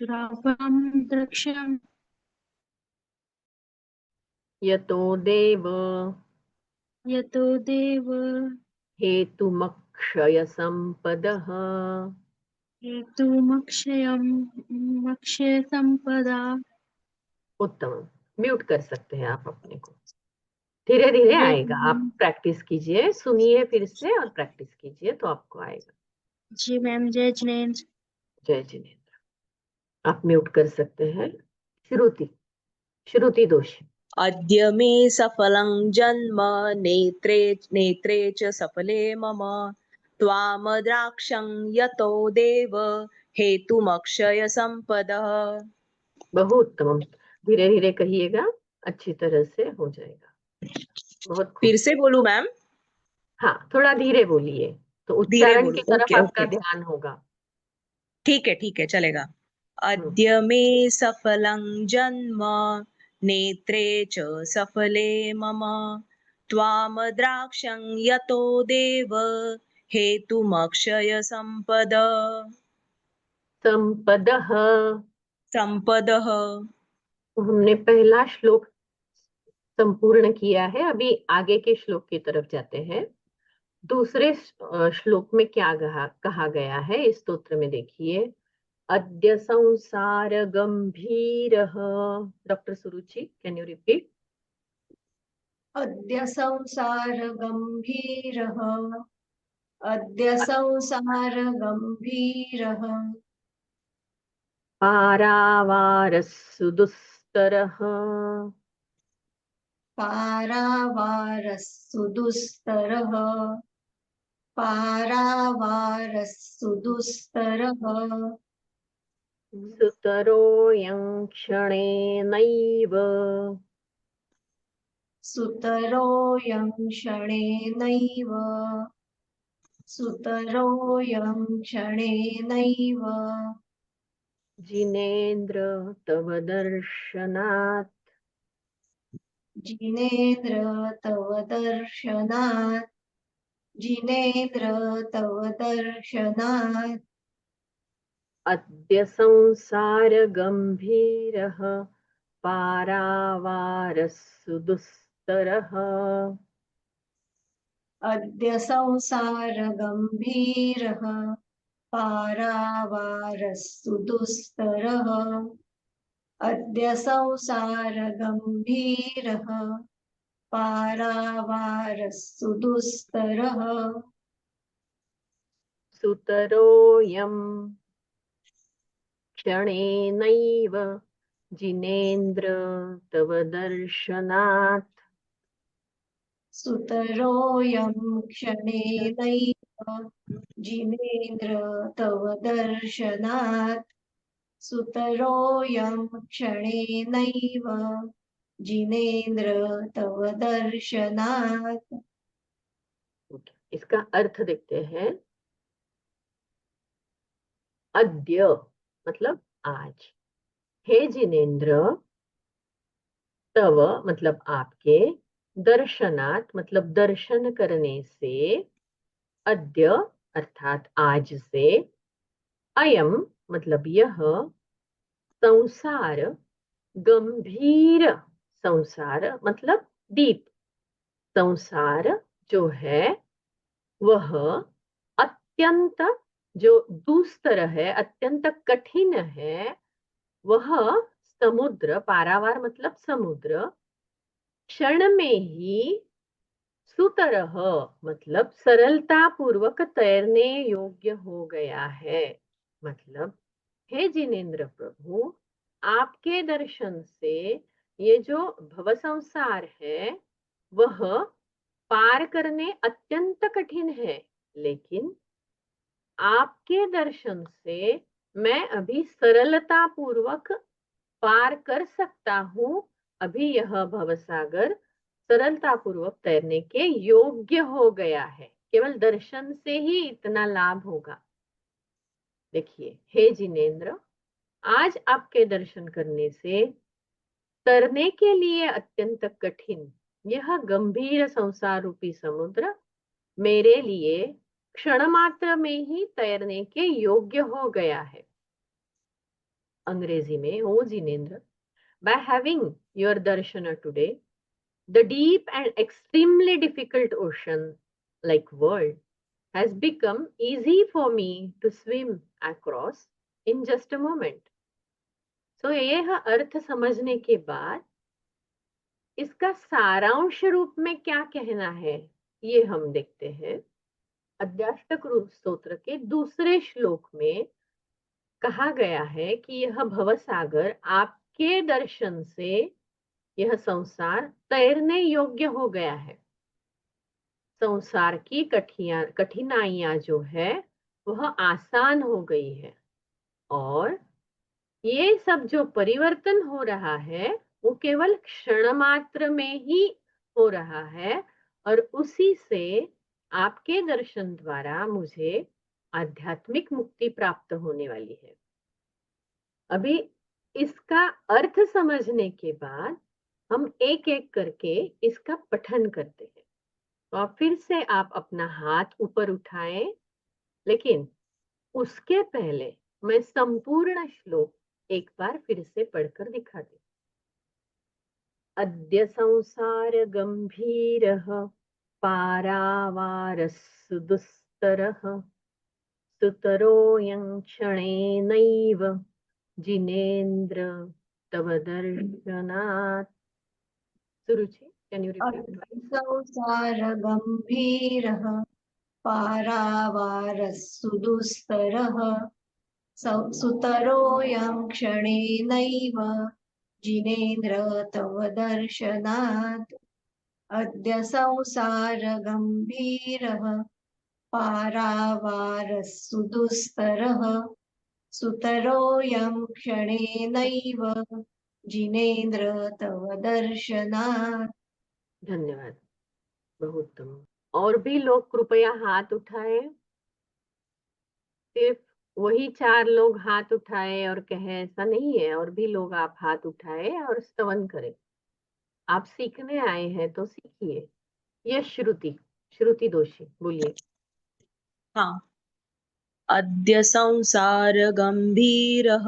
द्राक्ष्यं यतो देव यतो देव हेतुमक्षय संपदः। हेतुमक्षय संपदा। उत्तम, म्यूट कर सकते हैं आप अपने को। धीरे धीरे आएगा, आप प्रैक्टिस कीजिए, सुनिए फिर से और प्रैक्टिस कीजिए तो आपको आएगा। जी मैम, जय जिनेंद्र। जय जिनेंद्र। आप म्यूट कर सकते हैं। श्रुति दोषी। अद्य मे सफलं जन्म नेत्रे च सफले मम त्वामद्राक्षं यतो देव हेतुमक्षय संपदः। बहुत उत्तम, धीरे धीरे कहिएगा, अच्छी तरह से हो जाएगा। बहुत खूब। फिर से बोलूं मैम? हाँ, थोड़ा धीरे बोलिए तो उच्चारण की तरफ आपका ध्यान होगा। ठीक है, चलेगा। अद्य मे सफलं जन्म नेत्रे च सफले मम त्वामद्राक्षं यतो देव हेतुमक्षय संपदः। हमने पहला श्लोक संपूर्ण किया है, अभी आगे के श्लोक की तरफ जाते हैं। दूसरे श्लोक में क्या कहा गया है इस स्तोत्र में देखिए। अद्य संसार गंभीरः. Doctor Suruchi, can you repeat? अद्य संसार गंभीरः. अद्य संसार गंभीरः. पारावारः सुदुस्तरः. पारावारः सुदुस्तरः. पारावारः सुदुस्तरः. सुतरोऽयं क्षणेनैव. सुतरोऽयं क्षणेनैव. सुतरोऽयं क्षणेनैव. जिनेन्द्र तव दर्शनात्. जिनेन्द्र तव दर्शनात्. जिनेन्द्र तव दर्शनात्. अद्य संसार गंभीरः पारावारः सुदुस्तरः. अद्य संसार गंभीरः. पारावारः सुदुस्तरः. अद्य संसार गंभीरः. पारावारः सुदुस्तरः. सुतरोऽयं क्षणेनैव. जिनेन्द्र तव दर्शनात्. सुतरोऽयं क्षणेनैव. जिनेन्द्र तव दर्शनात्. सुतरोऽयं क्षणेनैव. जिनेन्द्र तव दर्शनात्. इसका अर्थ देखते हैं. अद्य मतलब आज. हे जिनेन्द्र, तव मतलब आपके, दर्शनात् मतलब दर्शन करने से, अद्य अर्थात आज से, अयम मतलब यह, संसार गंभीर, संसार मतलब डीप, संसार जो है वह अत्यंत, जो दुस्तर है, अत्यंत कठिन है, वह समुद्र, पारावार मतलब समुद्र, क्षण में ही सुतरह मतलब सरलता पूर्वक तैरने योग्य हो गया है. मतलब हे जिनेन्द्र प्रभु, आपके दर्शन से ये जो भव संसार है वह पार करने अत्यंत कठिन है, लेकिन आपके दर्शन से मैं अभी सरलता पूर्वक पार कर सकता हूँ. अभी यह भवसागर सरलता पूर्वक तैरने के योग्य हो गया है. केवल दर्शन से ही इतना लाभ होगा. देखिए, हे जिनेन्द्र, आज आपके दर्शन करने से तरने के लिए अत्यंत कठिन यह गंभीर संसार रूपी समुद्र मेरे लिए क्षण मात्र में ही तैरने के योग्य हो गया है. अंग्रेजी में, ओ Jinendra, by having your darshana today, the deep and extremely difficult ocean like world has become easy for me to swim across in just a moment. So यह अर्थ समझने के बाद इसका सारांश रूप में क्या कहना है ये हम देखते हैं. अध्याष्टक रूप स्तोत्र के दूसरे श्लोक में कहा गया है कि यह भवसागर आपके दर्शन से यह संसार तैरने योग्य हो गया है. संसार की कठिनाइयां जो है वह आसान हो गई है, और ये सब जो परिवर्तन हो रहा है वो केवल क्षण मात्र में ही हो रहा है, और उसी से आपके दर्शन द्वारा मुझे आध्यात्मिक मुक्ति प्राप्त होने वाली है. अभी इसका अर्थ समझने के बाद हम एक एक करके इसका पठन करते हैं. तो अब फिर से आप अपना हाथ ऊपर उठाएं, लेकिन उसके पहले मैं संपूर्ण श्लोक एक बार फिर से पढ़कर दिखा दूं. अद्य संसार गंभीरः पारावारः सुदुस्तरः. सुतरोऽयं क्षणेनैव जिनेन्द्र तव दर्शनात्। सुरुचि, कैन यू रिपीट? संसारगम्भीरः पारावारः सुदुस्तरः सुतरोऽयं क्षणेनैव जिनेन्द्र तव दर्शनात्। अद्य संसारगम्भीरः पारावारः सुदुस्तरः सुतरोऽयं क्षणेनैव जिनेन्द्र तव दर्शनात्। धन्यवाद, बहुत उत्तम। और भी लोग कृपया हाथ उठाए। सिर्फ वही 4 लोग हाथ उठाए और कहे ऐसा नहीं है, और भी लोग आप हाथ उठाए और स्तवन करें। आप सीखने आए हैं तो सीखिए। यश श्रुति दोषी बोलिए। हाँ। अद्य संसार गंभीरः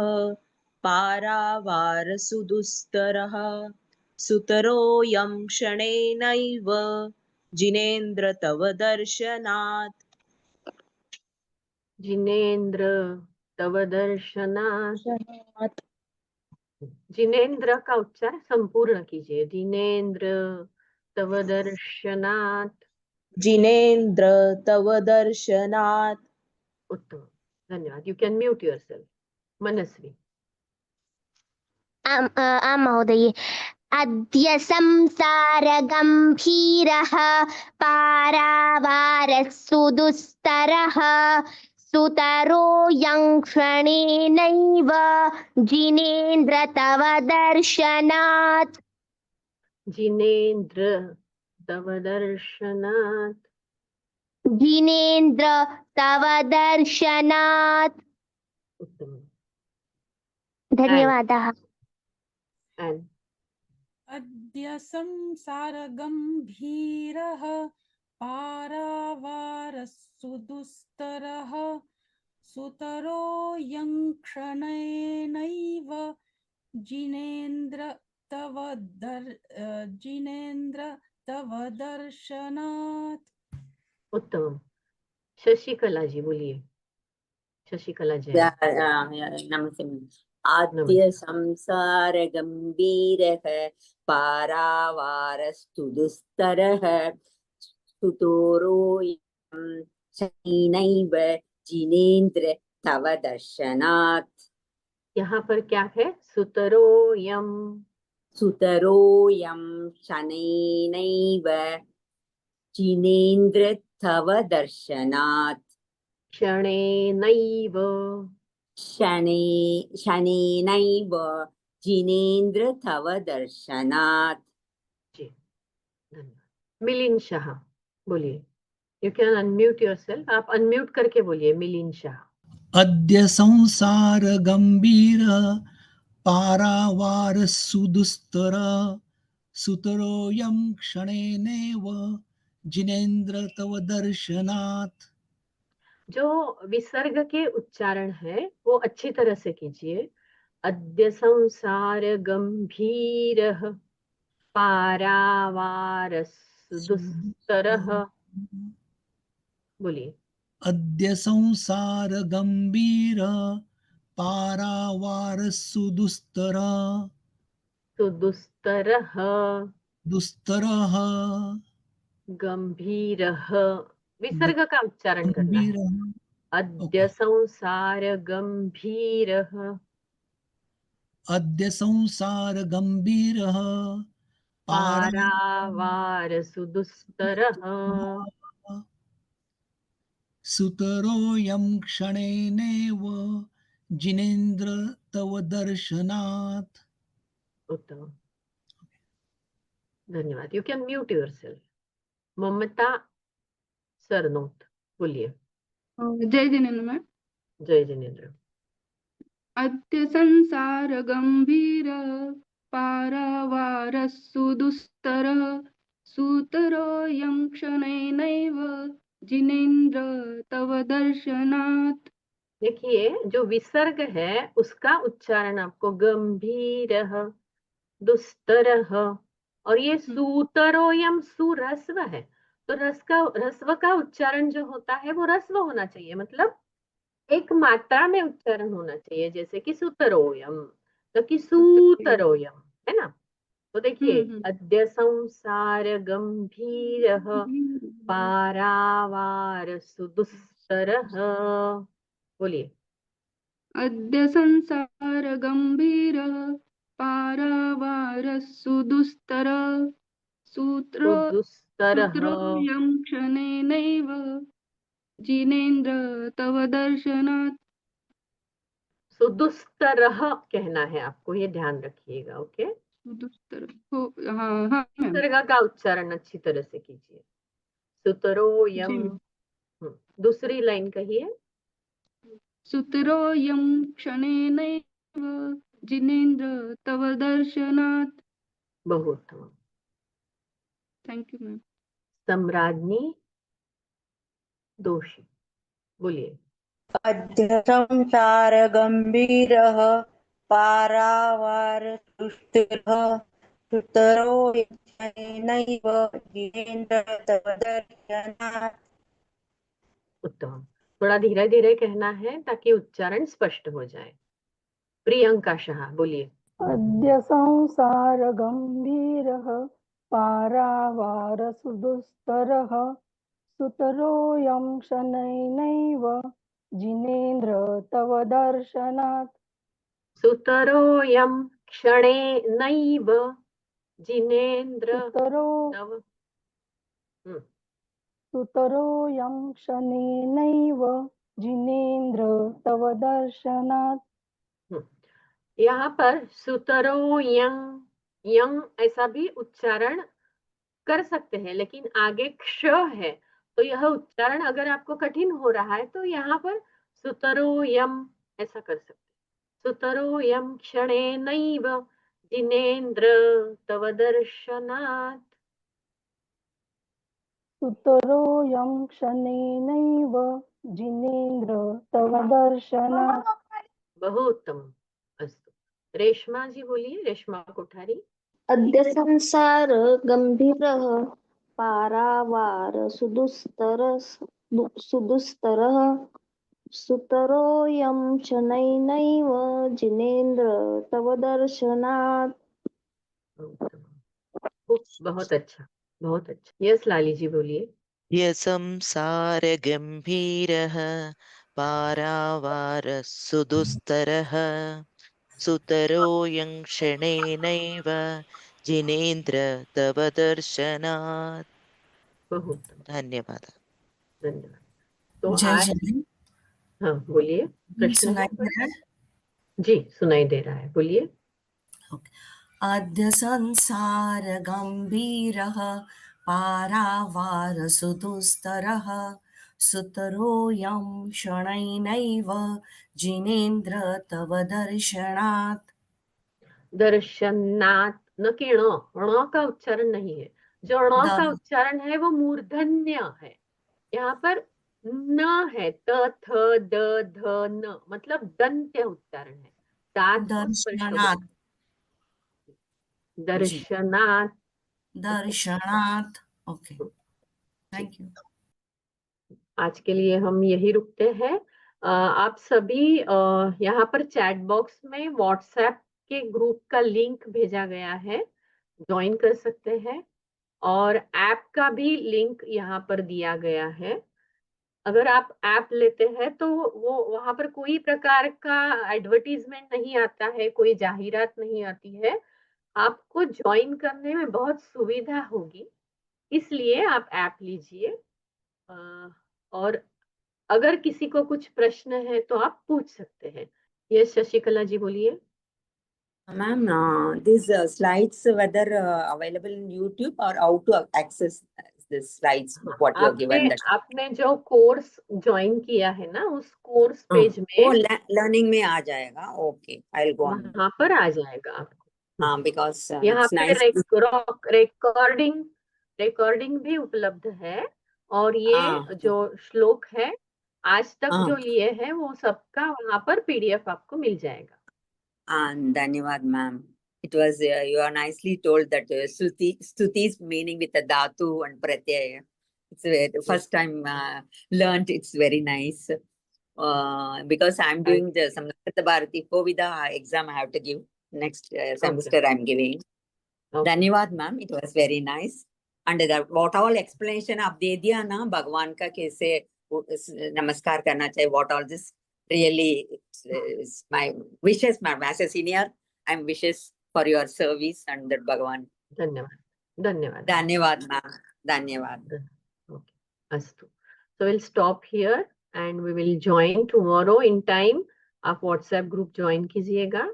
पारावार सुदुस्तरः सुतरोऽयं क्षणेनैव जिनेन्द्र तव दर्शनात्। जिनेन्द्र तव दर्शनात्। जिनेन्द्र का उच्चार संपूर्ण कीजिए। जिनेन्द्र तव दर्शनात्। जिनेन्द्र तव दर्शनात्। उत्तम, धन्यवाद। You can mute yourself. Manasvi. आं महोदये। अद्य संसारगम्भीरः पारावारः सुदुस्तरः सुतरोऽयं क्षणेनैव जिनेन्द्र तव दर्शनात्। जिनेन्द्र तव दर्शनात्। जिनेन्द्र तव दर्शनात्। उत्तम। धन्यवादः। And अद्य संसारगम्भीरः पारावारः सुदुस्तरः सुतरोऽयं क्षणेनैव जिनेन्द्र तव दर्शनात्। उत्तम। शशिकला जी बोलिए। शशिकला जैन। नमस्ते मैम। आद्य संसार गंभीरः पारावारस्तु दुस्तरः सुतोरोऽयं क्षणेनैव जिनेन्द्र तव दर्शनात्। यहाँ पर क्या है? सुतरोऽयं। सुतरोऽयं क्षणेनैव जिनेन्द्र तव दर्शनात्। क्षणेनैव। शनेनैव जिनेन्द्र तव दर्शनात्। जी, धन्यवाद। मिलिंद शाह बोलिए। You can unmute yourself. आप अनम्यूट करके बोलिए। मिलिंद शाह। अद्य संसार गंभीरः पारावारः सुदुस्तरः सुतरोऽयं क्षणेनैव जिनेन्द्र तव दर्शनात्। जो विसर्ग के उच्चारण है वो अच्छी तरह से कीजिए। अद्य संसार गंभीरः पारावारः सुदुस्तरः। बोलिए। अद्य संसार गंभीरः पारावारः सुदुस्तरः सुदुस्तरः दुस्तरः गंभीरः। विसर्ग का उच्चारण करना है। अद्य संसार गंभीरः। अद्य संसार गंभीरः पारावार सुदुस्तरः सुतरोऽयं क्षणेनैव जिनेन्द्र तव दर्शनात्। उत्तम, धन्यवाद। You can mute yourself. Mamta Sarnot बोलिए। जय जिनेन्द्र मैम। जय जिनेन्द्र। अद्य संसार गंभीर पारावारः सुदुस्तरः सुतरोऽयं क्षणेनैव जिनेन्द्र तव दर्शनात्। देखिए, जो विसर्ग है उसका उच्चारण आपको गंभीरः, दुस्तरः, और ये सूतरोयम सुरस्व है, तो रस्व का उच्चारण जो होता है वो रस्व होना चाहिए। मतलब एक मात्रा में उच्चारण होना चाहिए, जैसे कि सुतरोयम, तो कि सूतरोयम, है ना। तो देखिए, अद्य संसार गंभीर पारावार सुदुस्तर, बोलिए। अद्य संसार गंभीर पारावार सुदुस्तर सुदुस्तर, सूत्रोऽयं क्षणेनैव जिनेन्द्र तव दर्शनात्। सुदुस्तर कहना है आपको, ये ध्यान रखिएगा। ओके, सुदुस्तर हो, हाँ हाँ मैम। सर्ग का उच्चारण अच्छी तरह से कीजिए। सुतरोयम। जी। दूसरी लाइन कहिए। सुतरोऽयं क्षणेनैव जिनेन्द्र तव दर्शनात्। बहुत। Thank you ma'am. सम्राज्ञी दोषी, बोलिए। अद्य संसार गंभीरः पारावार दुष्टिरः सुतरो नैव जिनेन्द्र तव दर्शनात्। उत्तम। थोड़ा धीरे धीरे कहना है ताकि उच्चारण स्पष्ट हो जाए। प्रियंका शाह, बोलिए। अद्य संसार गंभीरः पारावार सुदुस्तरः सुतरोऽयं शनैनैव जिनेन्द्र तव दर्शनात्। सुतरोयम क्षणेनैव जिनेन्द्र तव। सुतरोऽयं शनैनैव जिनेन्द्र तव दर्शनात्। यहाँ पर सुतरो यंग ऐसा भी उच्चारण कर सकते हैं, लेकिन आगे क्ष है, तो यह उच्चारण अगर आपको कठिन हो रहा है तो यहाँ पर सुतरो यम ऐसा कर सकते हैं। सुतरो यम क्षणेनैव जिनेन्द्र तव दर्शनात्। सुतरोऽयं शनैनैव जिनेन्द्र तव दर्शनात्। बहु उत्तम। अस्तु, रेशमा जी बोलिए। रेशमा कोठारी। अद्य संसार गंभीरः पारावार सुदुस्तरः सुतरोऽयं शनैनैव जिनेन्द्र तव दर्शनात्। बहुत अच्छा, बहुत अच्छा। यस लाली जी बोलिए। यसंसार गंभीरः पारावार सुदुस्तरः सुतरोऽयं क्षणेनैव जिनेन्द्र तव दर्शनात्। धन्यवाद। धन्यवाद। तो जय आज, जय। हाँ बोलिए। प्रश्न सुनाई है? दे रहा है? जी सुनाई दे रहा है, बोलिए। अद्य संसार गंभीरः पारावार सुदुस्तरः सुतरोऽयं शनैनैव जिनेन्द्र तव दर्शनात्। दर्शनात् न कि ण का उच्चारण नहीं है। जो ण का उच्चारण है वो मूर्धन्य है। यहाँ पर न है, त थ द ध न, मतलब दंत्य उच्चारण है। दांत को स्पर्श दर्शनात्। दर्शनात्। दर्शनात्। Okay, thank you. आज के लिए हम यही रुकते हैं। आप सभी यहाँ पर चैट बॉक्स में व्हाट्सएप के ग्रुप का लिंक भेजा गया है, ज्वाइन कर सकते हैं। और ऐप का भी लिंक यहाँ पर दिया गया है। अगर आप ऐप लेते हैं तो वो वहां पर कोई प्रकार का एडवर्टीजमेंट नहीं आता है, कोई जाहिरात नहीं आती है। आपको ज्वाइन करने में बहुत सुविधा होगी, इसलिए आप ऐप लीजिए। और अगर किसी को कुछ प्रश्न है तो आप पूछ सकते हैं। यस शशिकला जी बोलिए। Ma'am, these slides, whether available in YouTube or how to access these slides, what you are given that. आपने जो कोर्स ज्वाइन किया है ना, उस कोर्स पेज वो में लर्निंग में आ जाएगा। Okay, I will go on. वहां पर आ जाएगा आपको। हाँ, बिकॉज यहाँ इट्स पे नाइस। रिकॉर्डिंग भी उपलब्ध है। और ये जो श्लोक है आज तक जो लिए हैं वो सबका वहां पर पीडीएफ आपको मिल जाएगा। धन्यवाद ma'am. It was you are nicely told that Stuti's meaning with the dhatu and pratyaya. It's the first time learned. It's very nice. because I'm doing the Samskrita Bharati Kovida exam I have to give next semester I'm giving. धन्यवाद ma'am, it was very nice. And what all explanation आप दे दिया ना भगवान का कैसे नमस्कार करना चाहिए, what all this really is my wishes ma'am. As a senior, I'm wishes for your service and that भगवान. धन्यवाद. धन्यवाद. धन्यवाद ma'am. धन्यवाद. Okay. अस्तु. So we'll stop here and we will join tomorrow in time. आप WhatsApp group join कीजिएगा.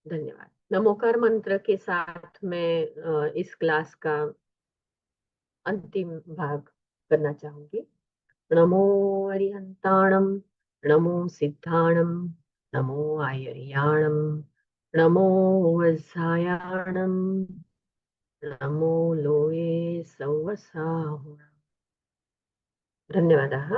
धन्यवाद. नमोकार मंत्र के साथ मैं इस क्लास का अंतिम भाग करना चाहूंगी. नमो अरिहंताणम, नमो सिद्धाणम, नमो आयर्याणम, नमो वज्रायाणम, नमो लोये सवसाहुणम. धन्यवादाः.